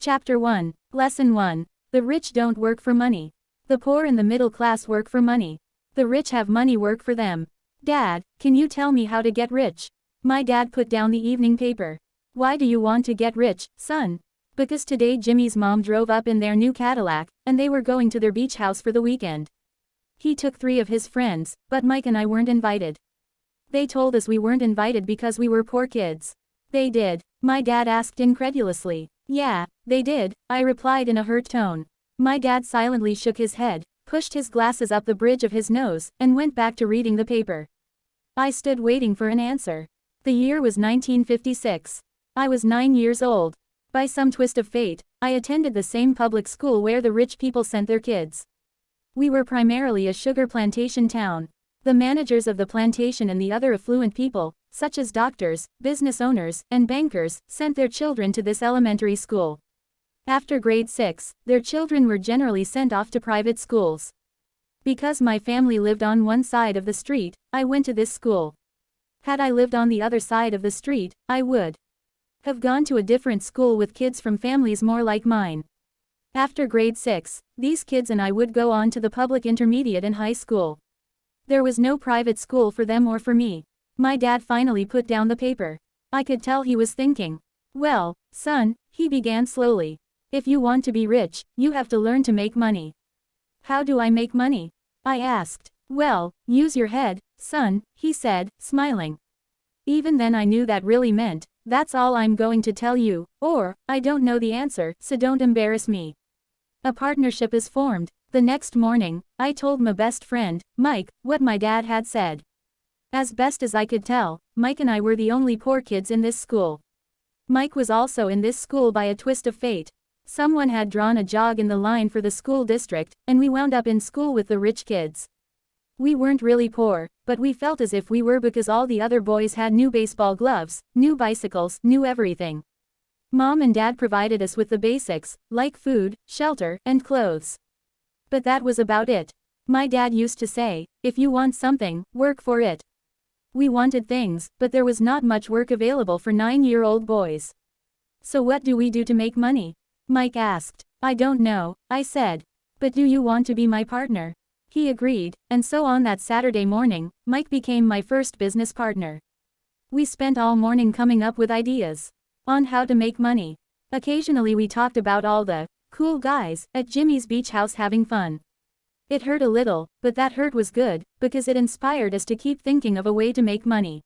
Chapter 1. Lesson 1. The rich don't work for money. The poor and the middle class work for money. The rich have money work for them. Dad, can you tell me how to get rich? My dad put down the evening paper. Why do you want to get rich, son? Because today Jimmy's mom drove up in their new Cadillac, and they were going to their beach house for the weekend. He took 3 of his friends, but Mike and I weren't invited. They told us we weren't invited because we were poor kids. They did? My dad asked incredulously. Yeah, they did, I replied in a hurt tone. My dad silently shook his head, pushed his glasses up the bridge of his nose, and went back to reading the paper. I stood waiting for an answer. The year was 1956. I was 9 years old. By some twist of fate, I attended the same public school where the rich people sent their kids. We were primarily a sugar plantation town. The managers of the plantation and the other affluent people, such as doctors, business owners, and bankers, sent their children to this elementary school. After grade 6, their children were generally sent off to private schools. Because my family lived on one side of the street, I went to this school. Had I lived on the other side of the street, I would have gone to a different school with kids from families more like mine. After grade 6, these kids and I would go on to the public intermediate and high school. There was no private school for them or for me. My dad finally put down the paper. I could tell he was thinking. Well, son, he began slowly. If you want to be rich, you have to learn to make money. How do I make money? I asked. Well, use your head, son, he said, smiling. Even then I knew that really meant, that's all I'm going to tell you, or, I don't know the answer, so don't embarrass me. A partnership is formed. The next morning, I told my best friend, Mike, what my dad had said. As best as I could tell, Mike and I were the only poor kids in this school. Mike was also in this school by a twist of fate. Someone had drawn a jog in the line for the school district, and we wound up in school with the rich kids. We weren't really poor, but we felt as if we were because all the other boys had new baseball gloves, new bicycles, new everything. Mom and Dad provided us with the basics, like food, shelter, and clothes. But that was about it. My dad used to say, if you want something, work for it. We wanted things, but there was not much work available for 9-year-old boys. So what do we do to make money? Mike asked. I don't know, I said. But do you want to be my partner? He agreed, and so on that Saturday morning, Mike became my first business partner. We spent all morning coming up with ideas on how to make money. Occasionally we talked about all the cool guys at Jimmy's beach house having fun. It hurt a little, but that hurt was good, because it inspired us to keep thinking of a way to make money.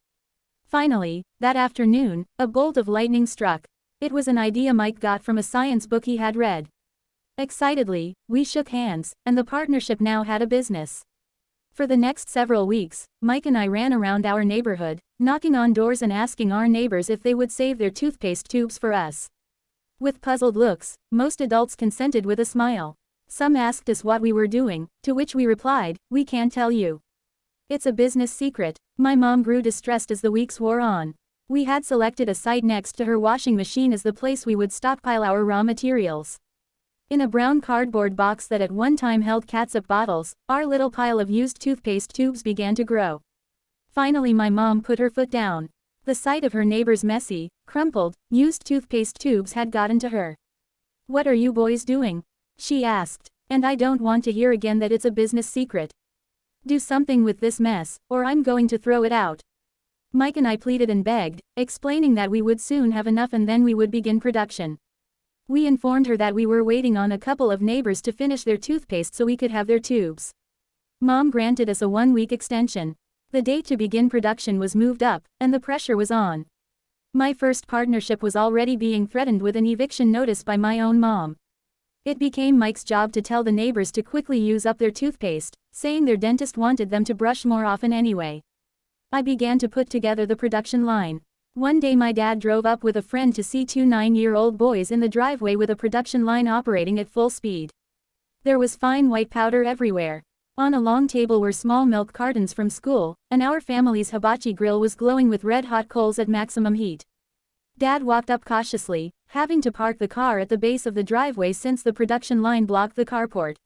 Finally, that afternoon, a bolt of lightning struck. It was an idea Mike got from a science book he had read. Excitedly, we shook hands, and the partnership now had a business. For the next several weeks, Mike and I ran around our neighborhood, knocking on doors and asking our neighbors if they would save their toothpaste tubes for us. With puzzled looks, most adults consented with a smile. Some asked us what we were doing, to which we replied, we can't tell you. It's a business secret. My mom grew distressed as the weeks wore on. We had selected a site next to her washing machine as the place we would stockpile our raw materials. In a brown cardboard box that at one time held catsup bottles, our little pile of used toothpaste tubes began to grow. Finally my mom put her foot down. The sight of her neighbor's messy, crumpled, used toothpaste tubes had gotten to her. What are you boys doing? She asked. And I don't want to hear again that it's a business secret. Do something with this mess, or I'm going to throw it out. Mike and I pleaded and begged, explaining that we would soon have enough and then we would begin production. We informed her that we were waiting on a couple of neighbors to finish their toothpaste so we could have their tubes. Mom granted us a 1-week extension. The date to begin production was moved up, and the pressure was on. My first partnership was already being threatened with an eviction notice by my own mom. It became Mike's job to tell the neighbors to quickly use up their toothpaste, saying their dentist wanted them to brush more often anyway. I began to put together the production line. One day my dad drove up with a friend to see 2 9-year-old boys in the driveway with a production line operating at full speed. There was fine white powder everywhere. On a long table were small milk cartons from school, and our family's hibachi grill was glowing with red-hot coals at maximum heat. Dad walked up cautiously, having to park the car at the base of the driveway since the production line blocked the carport.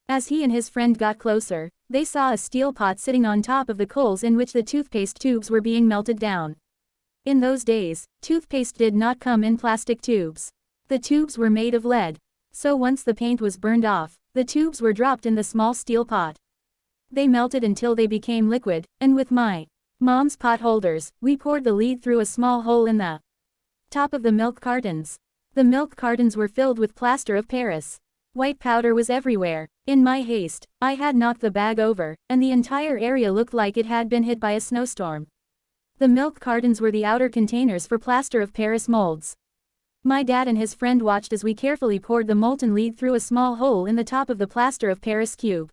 As he and his friend got closer, they saw a steel pot sitting on top of the coals in which the toothpaste tubes were being melted down. In those days, toothpaste did not come in plastic tubes. The tubes were made of lead. So once the paint was burned off, the tubes were dropped in the small steel pot. They melted until they became liquid, and with my mom's pot holders, we poured the lead through a small hole in the top of the milk cartons. The milk cartons were filled with plaster of Paris. White powder was everywhere. In my haste, I had knocked the bag over, and the entire area looked like it had been hit by a snowstorm. The milk cartons were the outer containers for plaster of Paris molds. My dad and his friend watched as we carefully poured the molten lead through a small hole in the top of the plaster of Paris cube.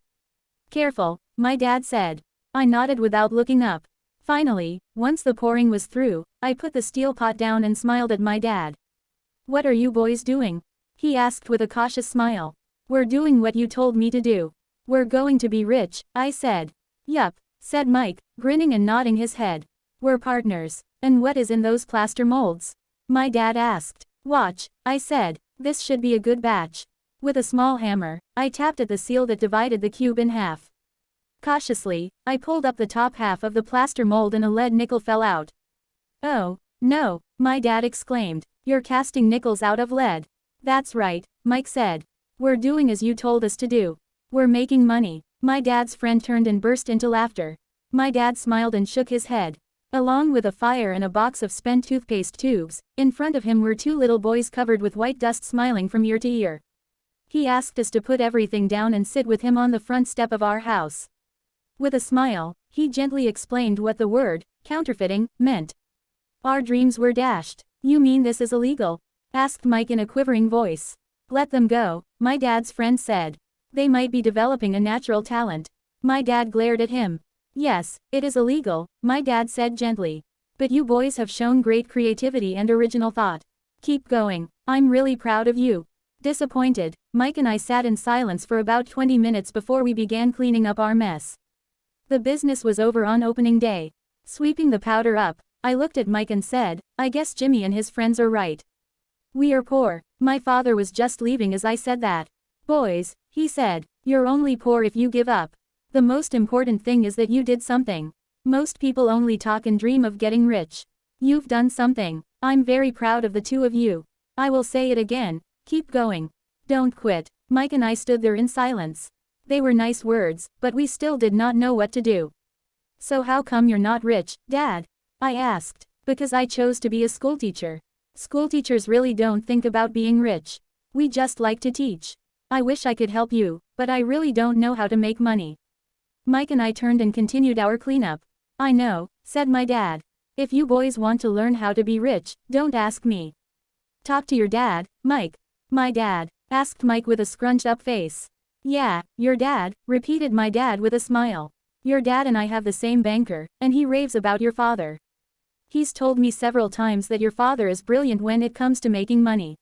Careful, my dad said. I nodded without looking up. Finally, once the pouring was through, I put the steel pot down and smiled at my dad. "What are you boys doing?" he asked with a cautious smile. "We're doing what you told me to do. We're going to be rich," I said. "Yup," said Mike, grinning and nodding his head. "We're partners." "And what is in those plaster molds?" my dad asked. "Watch," I said. "This should be a good batch." With a small hammer, I tapped at the seal that divided the cube in half. Cautiously, I pulled up the top half of the plaster mold and a lead nickel fell out. "Oh, no," my dad exclaimed. "You're casting nickels out of lead." "That's right," Mike said. "We're doing as you told us to do. We're making money." My dad's friend turned and burst into laughter. My dad smiled and shook his head. Along with a fire and a box of spent toothpaste tubes, in front of him were two little boys covered with white dust smiling from ear to ear. He asked us to put everything down and sit with him on the front step of our house. With a smile, he gently explained what the word, counterfeiting, meant. Our dreams were dashed. "You mean this is illegal?" asked Mike in a quivering voice. "Let them go," my dad's friend said. "They might be developing a natural talent." My dad glared at him. "Yes, it is illegal," my dad said gently. "But you boys have shown great creativity and original thought. Keep going. I'm really proud of you." Disappointed, Mike and I sat in silence for about 20 minutes before we began cleaning up our mess. The business was over on opening day. Sweeping the powder up, I looked at Mike and said, "I guess Jimmy and his friends are right. We are poor." My father was just leaving as I said that. "Boys," he said, "you're only poor if you give up. The most important thing is that you did something. Most people only talk and dream of getting rich. You've done something. I'm very proud of the two of you. I will say it again, keep going. Don't quit." Mike and I stood there in silence. They were nice words, but we still did not know what to do. "So how come you're not rich, Dad?" I asked. "Because I chose to be a schoolteacher. Schoolteachers really don't think about being rich. We just like to teach. I wish I could help you, but I really don't know how to make money." Mike and I turned and continued our cleanup. "I know," said my dad. "If you boys want to learn how to be rich, don't ask me. Talk to your dad, Mike." "My dad?" asked Mike with a scrunched up face. "Yeah, your dad," repeated my dad with a smile. "Your dad and I have the same banker, and he raves about your father. He's told me several times that your father is brilliant when it comes to making money."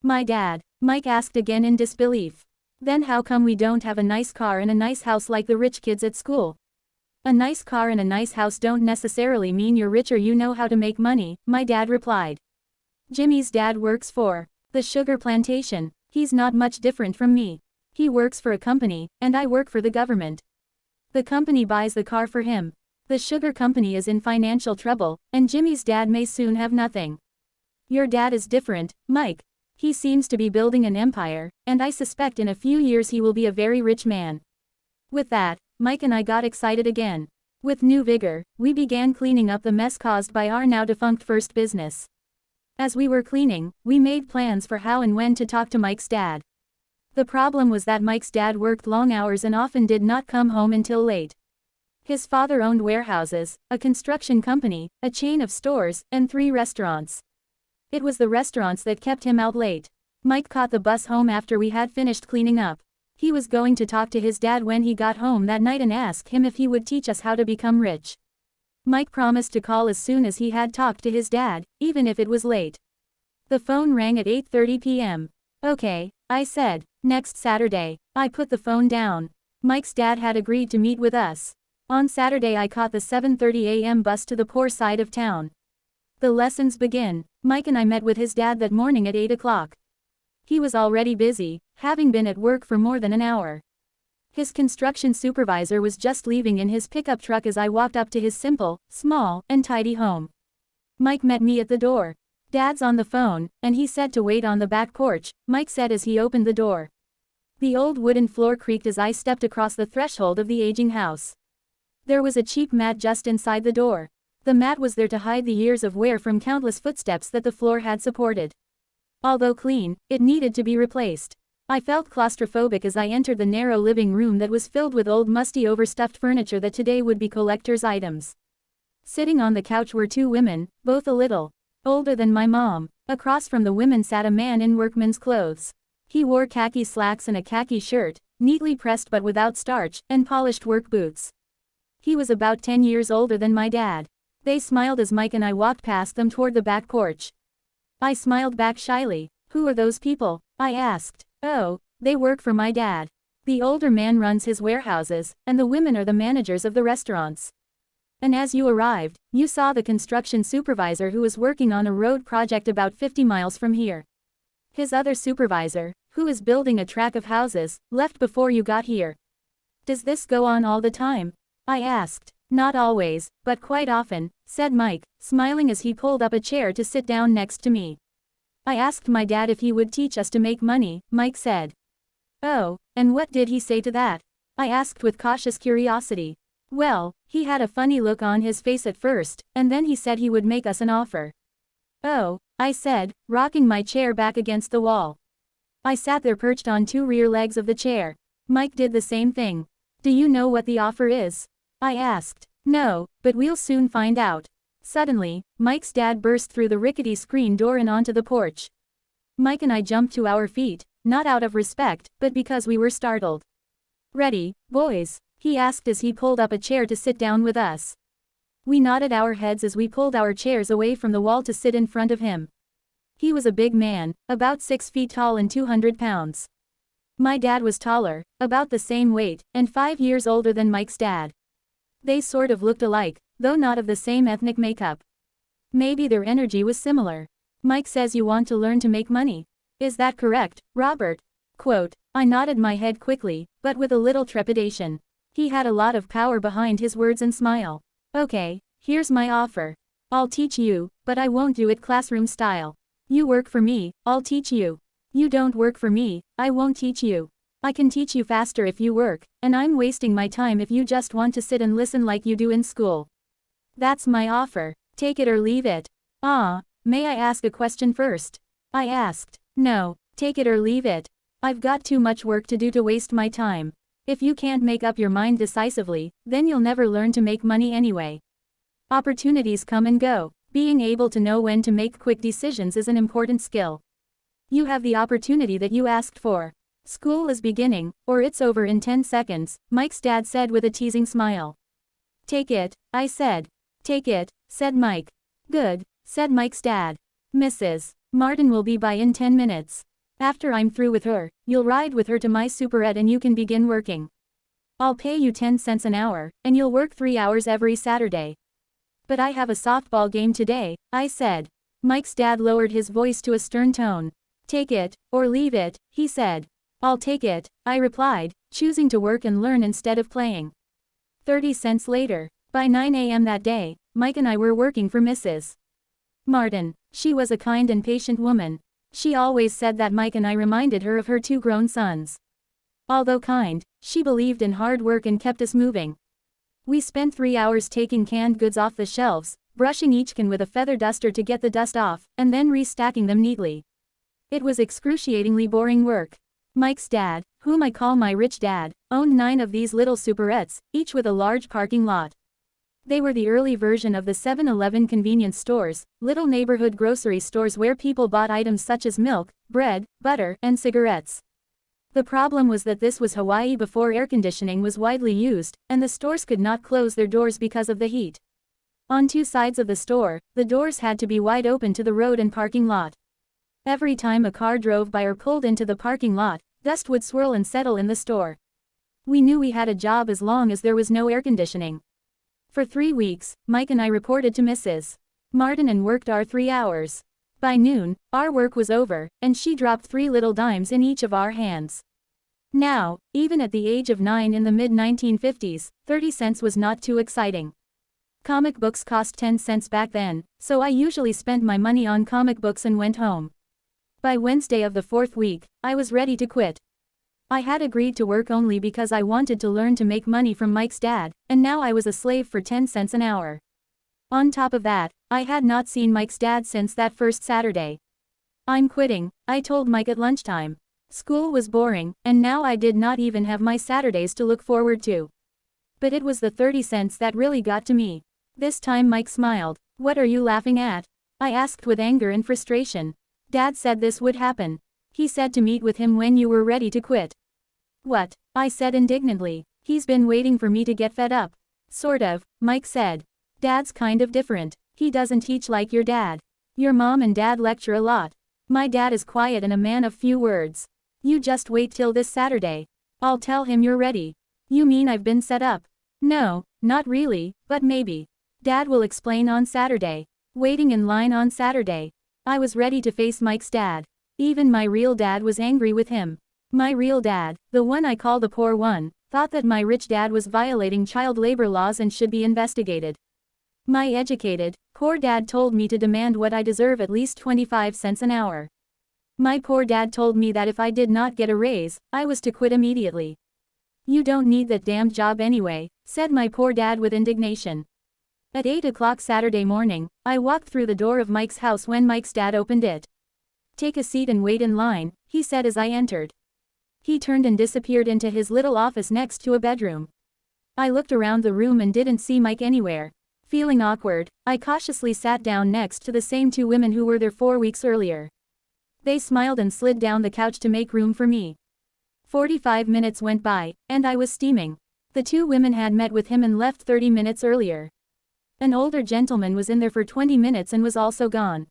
"My dad?" Mike asked again in disbelief. "Then how come we don't have a nice car and a nice house like the rich kids at school?" "A nice car and a nice house don't necessarily mean you're rich or you know how to make money," my dad replied. "Jimmy's dad works for the sugar plantation. He's not much different from me. He works for a company, and I work for the government. The company buys the car for him. The sugar company is in financial trouble, and Jimmy's dad may soon have nothing. Your dad is different, Mike. He seems to be building an empire, and I suspect in a few years he will be a very rich man." With that, Mike and I got excited again. With new vigor, we began cleaning up the mess caused by our now defunct first business. As we were cleaning, we made plans for how and when to talk to Mike's dad. The problem was that Mike's dad worked long hours and often did not come home until late. His father owned warehouses, a construction company, a chain of stores, and 3 restaurants. It was the restaurants that kept him out late. Mike caught the bus home after we had finished cleaning up. He was going to talk to his dad when he got home that night and ask him if he would teach us how to become rich. Mike promised to call as soon as he had talked to his dad, even if it was late. The phone rang at 8:30 p.m. "Okay," I said. Next Saturday. I put the phone down. Mike's dad had agreed to meet with us. On Saturday I caught the 7:30 a.m. bus to the poor side of town. The lessons begin. Mike and I met with his dad that morning at 8 o'clock. He was already busy, having been at work for more than an hour. His construction supervisor was just leaving in his pickup truck as I walked up to his simple, small, and tidy home. Mike met me at the door. Dad's on the phone, and he said to wait on the back porch, Mike said as he opened the door. The old wooden floor creaked as I stepped across the threshold of the aging house. There was a cheap mat just inside the door. The mat was there to hide the years of wear from countless footsteps that the floor had supported. Although clean, it needed to be replaced. I felt claustrophobic as I entered the narrow living room that was filled with old musty overstuffed furniture that today would be collector's items. Sitting on the couch were two women, both a little older than my mom. Across from the women sat a man in workman's clothes. He wore khaki slacks and a khaki shirt, neatly pressed but without starch, and polished work boots. He was about 10 years older than my dad. They smiled as Mike and I walked past them toward the back porch. I smiled back shyly. Who are those people? I asked. Oh, they work for my dad. The older man runs his warehouses, and the women are the managers of the restaurants. And as you arrived, you saw the construction supervisor who was working on a road project about 50 miles from here. His other supervisor, who is building a track of houses, left before you got here. Does this go on all the time? I asked. Not always, but quite often, said Mike, smiling as he pulled up a chair to sit down next to me. I asked my dad if he would teach us to make money, Mike said. Oh, and what did he say to that? I asked with cautious curiosity. Well, he had a funny look on his face at first, and then he said he would make us an offer. Oh, I said, rocking my chair back against the wall. I sat there perched on two rear legs of the chair. Mike did the same thing. Do you know what the offer is? I asked. No, but we'll soon find out. Suddenly, Mike's dad burst through the rickety screen door and onto the porch. Mike and I jumped to our feet, not out of respect, but because we were startled. Ready, boys? He asked as he pulled up a chair to sit down with us. We nodded our heads as we pulled our chairs away from the wall to sit in front of him. He was a big man, about 6 feet tall and 200 pounds. My dad was taller, about the same weight, and 5 years older than Mike's dad. They sort of looked alike, though not of the same ethnic makeup. Maybe their energy was similar. Mike says you want to learn to make money. Is that correct, Robert? Quote. I nodded my head quickly, but with a little trepidation. He had a lot of power behind his words and smile. Okay, here's my offer. I'll teach you, but I won't do it classroom style. You work for me, I'll teach you. You don't work for me, I won't teach you. I can teach you faster if you work, and I'm wasting my time if you just want to sit and listen like you do in school. That's my offer. Take it or leave it. May I ask a question first? I asked. No, take it or leave it. I've got too much work to do to waste my time. If you can't make up your mind decisively, then you'll never learn to make money anyway. Opportunities come and go. Being able to know when to make quick decisions is an important skill. You have the opportunity that you asked for. School is beginning, or it's over in 10 seconds, Mike's dad said with a teasing smile. Take it, I said. Take it, said Mike. Good, said Mike's dad. Mrs. Martin will be by in 10 minutes. After I'm through with her, you'll ride with her to my superette and you can begin working. I'll pay you 10 cents an hour, and you'll work 3 hours every Saturday. But I have a softball game today, I said. Mike's dad lowered his voice to a stern tone. Take it, or leave it, he said. I'll take it, I replied, choosing to work and learn instead of playing. 30 cents later, by 9 a.m. that day, Mike and I were working for Mrs. Martin. She was a kind and patient woman. She always said that Mike and I reminded her of her 2 grown sons. Although kind, she believed in hard work and kept us moving. We spent 3 hours taking canned goods off the shelves, brushing each can with a feather duster to get the dust off, and then restacking them neatly. It was excruciatingly boring work. Mike's dad, whom I call my rich dad, owned 9 of these little superettes, each with a large parking lot. They were the early version of the 7-Eleven convenience stores, little neighborhood grocery stores where people bought items such as milk, bread, butter, and cigarettes. The problem was that this was Hawaii before air conditioning was widely used, and the stores could not close their doors because of the heat. On 2 sides of the store, the doors had to be wide open to the road and parking lot. Every time a car drove by or pulled into the parking lot, dust would swirl and settle in the store. We knew we had a job as long as there was no air conditioning. For 3 weeks, Mike and I reported to Mrs. Martin and worked our 3 hours. By noon, our work was over, and she dropped 3 little dimes in each of our hands. Now, even at the age of 9 in the mid-1950s, 30 cents was not too exciting. Comic books cost 10 cents back then, so I usually spent my money on comic books and went home. By Wednesday of the 4th week, I was ready to quit. I had agreed to work only because I wanted to learn to make money from Mike's dad, and now I was a slave for 10 cents an hour. On top of that, I had not seen Mike's dad since that first Saturday. I'm quitting, I told Mike at lunchtime. School was boring, and now I did not even have my Saturdays to look forward to. But it was the 30 cents that really got to me. This time Mike smiled. What are you laughing at? I asked with anger and frustration. Dad said this would happen. He said to meet with him when you were ready to quit. What? I said indignantly. He's been waiting for me to get fed up. Sort of, Mike said. Dad's kind of different. He doesn't teach like your dad. Your mom and dad lecture a lot. My dad is quiet and a man of few words. You just wait till this Saturday. I'll tell him you're ready. You mean I've been set up? No, not really, but maybe. Dad will explain on Saturday. Waiting in line on Saturday. I was ready to face Mike's dad. Even my real dad was angry with him. My real dad, the one I call the poor one, thought that my rich dad was violating child labor laws and should be investigated. My educated, poor dad told me to demand what I deserve, at least 25 cents an hour. My poor dad told me that if I did not get a raise, I was to quit immediately. You don't need that damned job anyway, said my poor dad with indignation. At 8 o'clock Saturday morning, I walked through the door of Mike's house when Mike's dad opened it. Take a seat and wait in line, he said as I entered. He turned and disappeared into his little office next to a bedroom. I looked around the room and didn't see Mike anywhere. Feeling awkward, I cautiously sat down next to the same two women who were there 4 weeks earlier. They smiled and slid down the couch to make room for me. 45 minutes went by, and I was steaming. The two women had met with him and left 30 minutes earlier. An older gentleman was in there for 20 minutes and was also gone.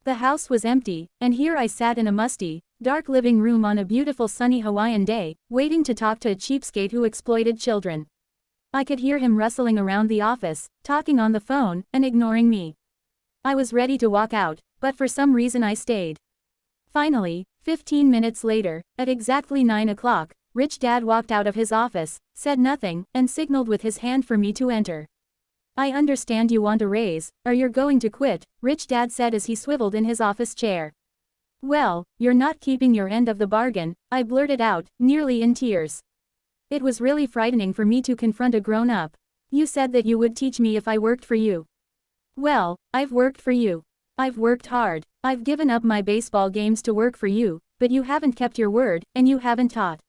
The house was empty, and here I sat in a musty, dark living room on a beautiful sunny Hawaiian day, waiting to talk to a cheapskate who exploited children. I could hear him rustling around the office, talking on the phone, and ignoring me. I was ready to walk out, but for some reason I stayed. Finally, 15 minutes later, at exactly 9 o'clock, Rich Dad walked out of his office, said nothing, and signaled with his hand for me to enter. I understand you want a raise, or you're going to quit, Rich Dad said as he swiveled in his office chair. Well, you're not keeping your end of the bargain, I blurted out, nearly in tears. It was really frightening for me to confront a grown-up. You said that you would teach me if I worked for you. Well, I've worked for you. I've worked hard. I've given up my baseball games to work for you, but you haven't kept your word, and you haven't taught.